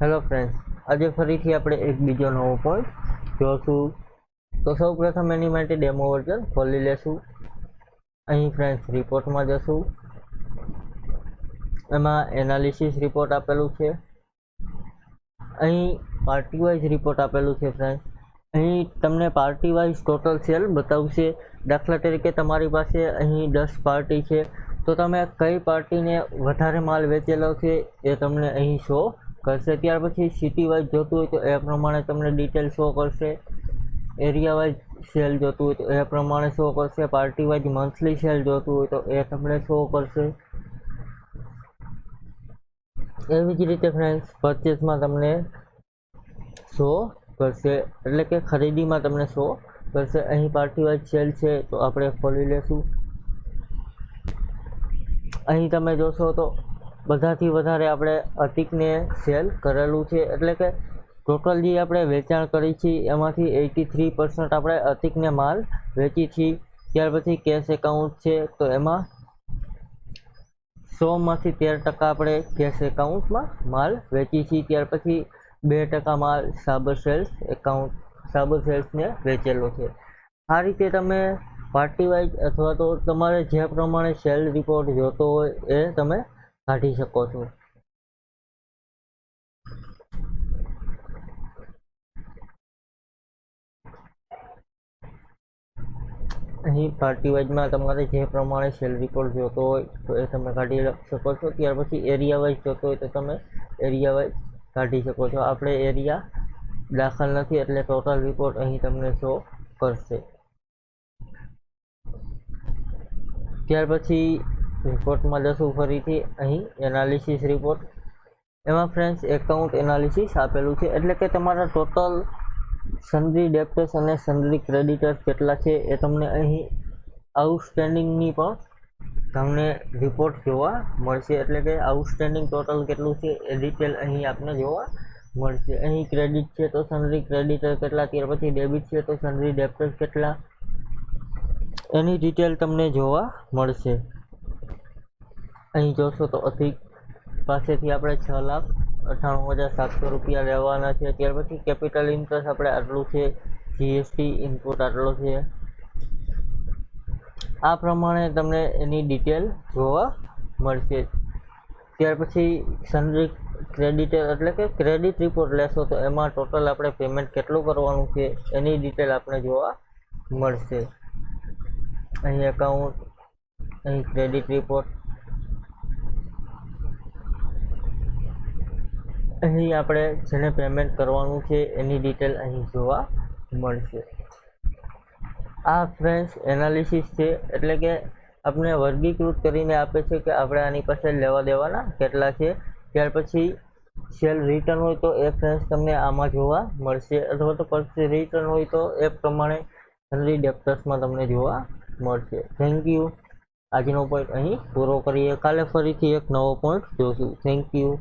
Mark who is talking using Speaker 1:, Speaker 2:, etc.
Speaker 1: Hello friends, આજે ફરીથી આપણે એક બીજો નવો પોઈન્ટ જોશું. તો સૌ પ્રથમ એની માટે ડેમો વર્ઝન ખોલી લેશું. અહીં ફ્રેન્ડ્સ રિપોર્ટમાં જશું. એમાં એનાલિસિસ રિપોર્ટ આપેલું છે. અહીં પાર્ટી વાઇઝ રિપોર્ટ આપેલું છે ફ્રેન્ડ્સ. અહીં તમને પાર્ટી વાઇઝ ટોટલ સેલ બતાવશે. દાખલા તરીકે તમારી પાસે અહીં 10 પાર્ટી છે, તો તમે કઈ પાર્ટીને વધારે માલ વેચેલો છે એ તમને અહીં શો કરશે. ત્યાર પછી સિટી વાઇઝ જોતું હોય તો એ પ્રમાણે તમને ડિટેલ શો કરશે. એરિયા વાઇઝ સેલ જોતું હોય તો એ પ્રમાણે શો કરશે. પાર્ટી વાઇઝ મંથલી સેલ જોતું હોય તો એ તમને શો કરશે. એવી જ રીતે ફ્રેન્ડ્સ પરચેસમાં તમને શો કરશે, એટલે કે ખરીદીમાં તમને શો કરશે. અહીં પાર્ટી વાઇઝ સેલ છે તો આપણે ખોલી લેશું. અહીં તમે જોશો તો બધાથી વધારે આપણે અતિકને સેલ કરેલું છે, એટલે કે ટોટલ જે આપણે વેચાણ કરી છે એમાંથી 83% આપણે અતિકને માલ વેચી છે. ત્યાર પછી કેશ એકાઉન્ટ છે તો એમાં 100માંથી 13% આપણે કેશ એકાઉન્ટમાં માલ વેચી છે. ત્યાર પછી 2% માલ સાબર સેલ્સને વેચેલો છે. આ રીતે તમે પાર્ટી વાઇઝ અથવા તો તમારે જે પ્રમાણે સેલ રિપોર્ટ જોતો હોય એ તમે કાઢી શકો છો. અહીં પાર્ટી વાઇઝમાં તમારે જે પ્રમાણે સેલ રિપોર્ટ જોતો હોય તો એ તમે કાઢી શકો છો. ત્યાર પછી એરિયા વાઇઝ જોતો હોય તો તમે એરિયા વાઇઝ કાઢી શકો છો. આપણે એરિયા દાખલ નથી એટલે ટોટલ રિપોર્ટ અહીં તમને શો કરશે. ત્યાર પછી રિપોર્ટમાં જશું ફરીથી. અહીં એનાલિસિસ રિપોર્ટ, એમાં ફ્રેન્ડ્સ એકાઉન્ટ એનાલિસિસ આપેલું છે, એટલે કે તમારા ટોટલ સન્ડ્રી ડેપ્ટર્સ અને સન્ડ્રી ક્રેડિટર્સ કેટલા છે એ તમને અહીં આઉટસ્ટેન્ડિંગની પણ તમને રિપોર્ટ જોવા મળશે. એટલે કે આઉટસ્ટેન્ડિંગ ટોટલ કેટલું છે એ ડિટેલ અહીં આપને જોવા મળશે. અહીં ક્રેડિટ છે તો સન્ડ્રી ક્રેડિટર કેટલા, ત્યાર પછી ડેબિટ છે તો સન્ડ્રી ડેપ્ટર્સ કેટલા, એની ડિટેલ તમને જોવા મળશે. અહીં જોશો તો અધિક પાસેથી આપણે 6,98,700 રૂપિયા લેવાના છે. ત્યાર પછી કેપિટલ ઇન્ટરેસ્ટ આપણે આટલું છે, જીએસટી ઇનપુટ આટલો છે. આ પ્રમાણે તમને એની ડિટેલ જોવા મળશે. ત્યાર પછી સન્ડ્રી ક્રેડિટર એટલે કે ક્રેડિટ રિપોર્ટ લેશો તો એમાં ટોટલ આપણે પેમેન્ટ કેટલું કરવાનું છે એની ડિટેલ આપણે જોવા મળશે. અહીં એકાઉન્ટ, અહીં ક્રેડિટ રિપોર્ટ, અહીં આપણે જેને પેમેન્ટ કરવાનું છે એની ડિટેલ અહીં જોવા મળશે. આ ફ્રેન્ડ્સ એનાલિસિસ છે, એટલે કે આપણે વર્ગીકૃત કરીને આપે છે કે આપણે આની પાસે લેવા દેવાના કેટલા છે. ત્યાર પછી સેલ રિટર્ન હોય તો એ ફ્રેન્ડ્સ તમને આમાં જોવા મળશે, અથવા તો પરચેસ રિટર્ન હોય તો એ પ્રમાણે સન્ડ્રી ડેપ્ટર્સમાં તમને જોવા મળશે. Thank you. આજનો પોઈન્ટ અહીં પૂરો કરીએ. કાલે ફરીથી એક નવો પોઈન્ટ જોશું. Thank you.